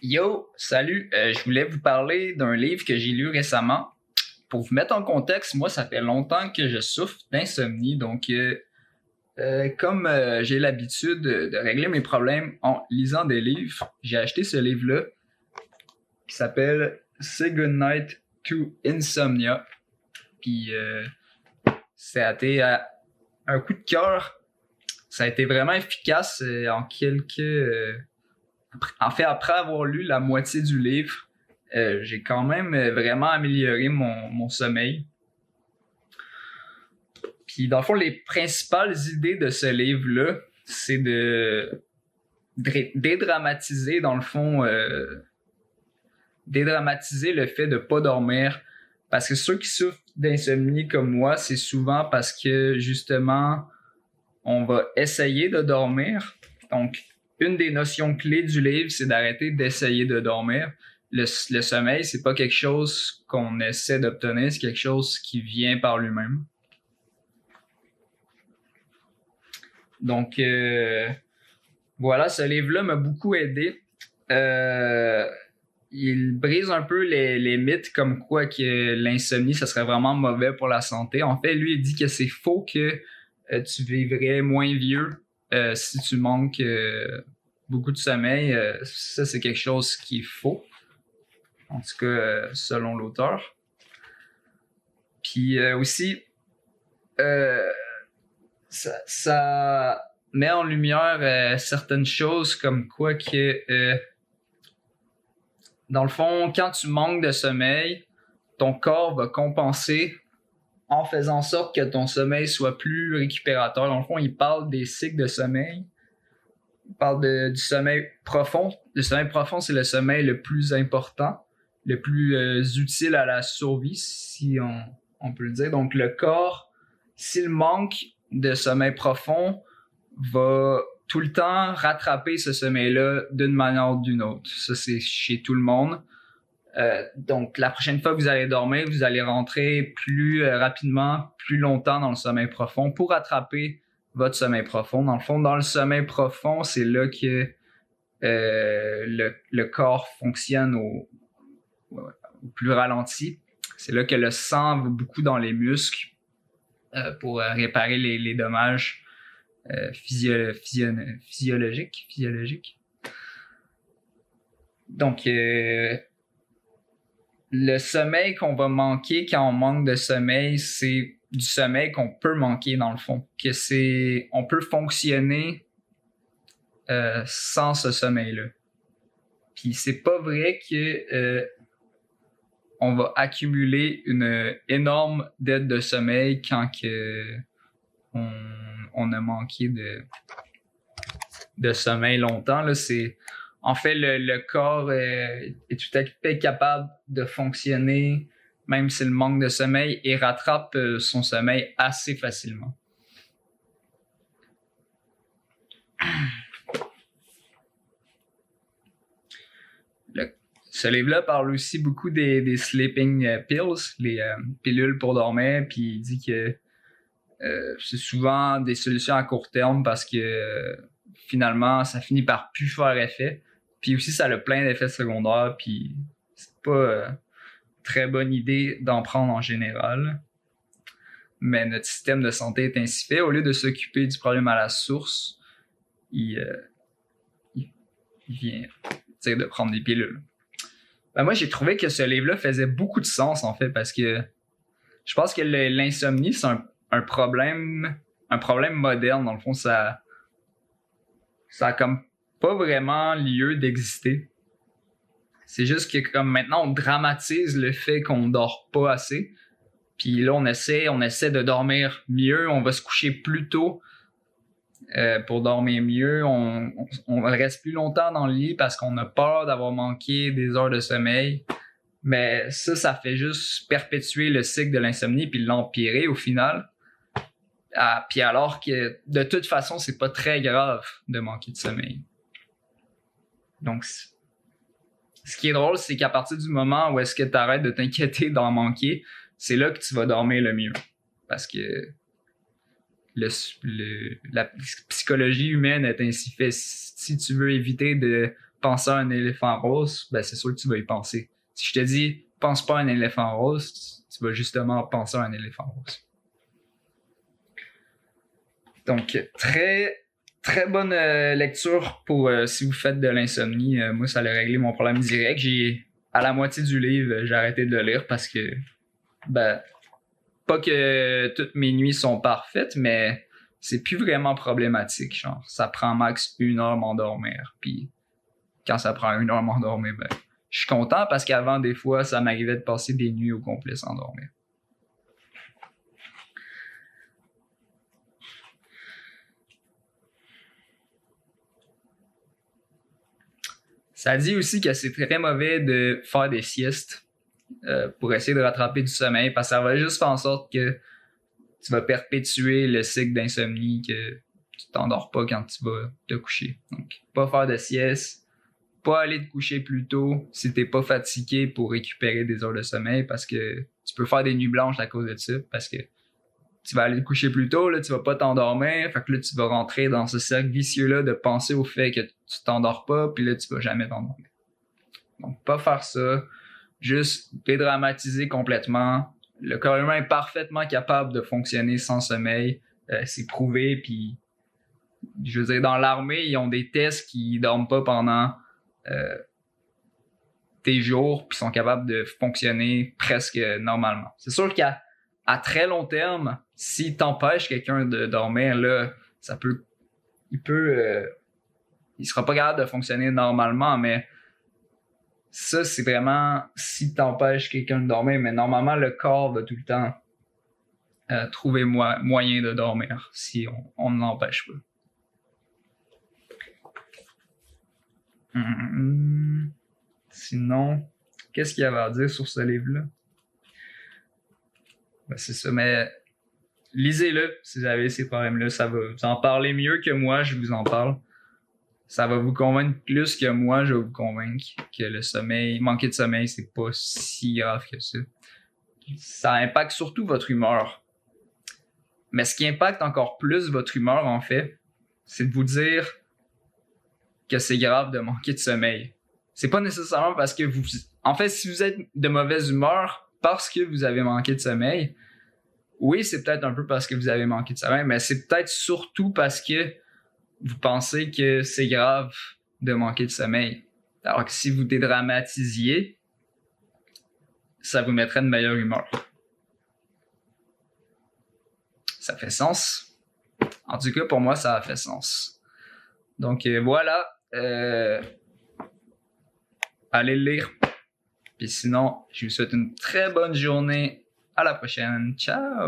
Yo, salut. Je voulais vous parler d'un livre que j'ai lu récemment. Pour vous mettre en contexte, moi, ça fait longtemps que je souffre d'insomnie. Comme j'ai l'habitude de régler mes problèmes en lisant des livres, j'ai acheté ce livre-là qui s'appelle Say Goodnight to Insomnia. Puis ça a été un coup de cœur. Ça a été vraiment efficace en fait, après avoir lu la moitié du livre, j'ai quand même vraiment amélioré mon sommeil. Puis dans le fond, les principales idées de ce livre-là, c'est de dédramatiser, dans le fond, dédramatiser le fait de pas dormir. Parce que ceux qui souffrent d'insomnie comme moi, c'est souvent parce que justement, on va essayer de dormir. Donc, une des notions clés du livre, c'est d'arrêter d'essayer de dormir. Le sommeil, c'est pas quelque chose qu'on essaie d'obtenir, c'est quelque chose qui vient par lui-même. Donc, voilà, ce livre-là m'a beaucoup aidé. Il brise un peu les mythes comme quoi que l'insomnie, ça serait vraiment mauvais pour la santé. En fait, lui, il dit que c'est faux que tu vivrais moins vieux si tu manques beaucoup de sommeil. Ça, c'est quelque chose qui est faux. En tout cas, selon l'auteur. Puis aussi, ça met en lumière certaines choses comme quoi que, dans le fond, quand tu manques de sommeil, ton corps va compenser en faisant en sorte que ton sommeil soit plus récupérateur. Dans le fond, il parle des cycles de sommeil. Il parle du sommeil profond. Le sommeil profond, c'est le sommeil le plus important, le plus utile à la survie, si on peut le dire. Donc, le corps, s'il manque de sommeil profond, va tout le temps rattraper ce sommeil-là d'une manière ou d'une autre. Ça, c'est chez tout le monde. Donc, la prochaine fois que vous allez dormir, vous allez rentrer plus rapidement, plus longtemps dans le sommeil profond pour rattraper votre sommeil profond. Dans le fond, dans le sommeil profond, c'est là que le corps fonctionne au plus ralenti. C'est là que le sang va beaucoup dans les muscles pour réparer les dommages physiologiques. Donc, le sommeil qu'on va manquer quand on manque de sommeil, c'est du sommeil qu'on peut manquer dans le fond. On peut fonctionner sans ce sommeil-là. Puis c'est pas vrai que on va accumuler une énorme dette de sommeil quand on a manqué de sommeil longtemps. Là, en fait, le corps est tout à fait capable de fonctionner, même s'il manque de sommeil, et rattrape son sommeil assez facilement. Ce livre-là parle aussi beaucoup des sleeping pills, les pilules pour dormir, puis il dit que c'est souvent des solutions à court terme parce que finalement, ça finit par plus faire effet. Puis aussi, ça a plein d'effets secondaires, puis c'est pas très bonne idée d'en prendre en général. Mais notre système de santé est ainsi fait. Au lieu de s'occuper du problème à la source, il vient de prendre des pilules. Ben moi, j'ai trouvé que ce livre-là faisait beaucoup de sens, en fait, parce que je pense que l'insomnie, c'est un problème moderne. Dans le fond, ça a comme pas vraiment lieu d'exister. C'est juste que comme maintenant, on dramatise le fait qu'on dort pas assez. Puis là, on essaie de dormir mieux. On va se coucher plus tôt pour dormir mieux. On reste plus longtemps dans le lit parce qu'on a peur d'avoir manqué des heures de sommeil. Mais ça fait juste perpétuer le cycle de l'insomnie puis l'empirer au final. Puis alors que de toute façon, c'est pas très grave de manquer de sommeil. Donc, ce qui est drôle, c'est qu'à partir du moment où est-ce que tu arrêtes de t'inquiéter d'en manquer, c'est là que tu vas dormir le mieux. Parce que la psychologie humaine est ainsi faite. Si tu veux éviter de penser à un éléphant rose, ben c'est sûr que tu vas y penser. Si je te dis pense pas à un éléphant rose, tu vas justement penser à un éléphant rose. Donc, très bonne lecture pour si vous faites de l'insomnie. Moi, ça a réglé mon problème direct. À la moitié du livre, j'ai arrêté de le lire parce que, ben, pas que toutes mes nuits sont parfaites, mais c'est plus vraiment problématique. Genre, ça prend max 1 heure m'endormir. Puis, quand ça prend 1 heure m'endormir, ben, je suis content parce qu'avant, des fois, ça m'arrivait de passer des nuits au complet sans dormir. Ça dit aussi que c'est très mauvais de faire des siestes pour essayer de rattraper du sommeil parce que ça va juste faire en sorte que tu vas perpétuer le cycle d'insomnie, que tu t'endors pas quand tu vas te coucher. Donc, pas faire de sieste, pas aller te coucher plus tôt si t'es pas fatigué pour récupérer des heures de sommeil parce que tu peux faire des nuits blanches à cause de ça parce que tu vas aller te coucher plus tôt, là, tu vas pas t'endormir, fait que là, tu vas rentrer dans ce cercle vicieux-là de penser au fait que tu t'endors pas, puis là, tu vas jamais t'endormir. Donc, pas faire ça, juste dédramatiser complètement. Le corps humain est parfaitement capable de fonctionner sans sommeil, c'est prouvé, puis je veux dire, dans l'armée, ils ont des tests qui dorment pas pendant des jours, puis sont capables de fonctionner presque normalement. C'est sûr qu'à très long terme, si t'empêches quelqu'un de dormir, là, il sera pas capable de fonctionner normalement, mais ça, c'est vraiment si t'empêches quelqu'un de dormir, mais normalement, le corps va tout le temps trouver moyen de dormir si on ne l'empêche pas. Sinon, qu'est-ce qu'il y avait à dire sur ce livre-là? Ben, c'est ça, mais lisez-le si vous avez ces problèmes-là. Ça va vous en parler mieux que moi, je vous en parle. Ça va vous convaincre plus que moi, je vais vous convaincre que manquer de sommeil, c'est pas si grave que ça. Ça impacte surtout votre humeur. Mais ce qui impacte encore plus votre humeur, en fait, c'est de vous dire que c'est grave de manquer de sommeil. C'est pas nécessairement parce que en fait, si vous êtes de mauvaise humeur parce que vous avez manqué de sommeil, oui, c'est peut-être un peu parce que vous avez manqué de sommeil, mais c'est peut-être surtout parce que vous pensez que c'est grave de manquer de sommeil. Alors que si vous dédramatisiez, ça vous mettrait de meilleure humeur. Ça fait sens. En tout cas, pour moi, ça a fait sens. Donc voilà. Allez le lire. Puis sinon, je vous souhaite une très bonne journée. À la prochaine. Ciao!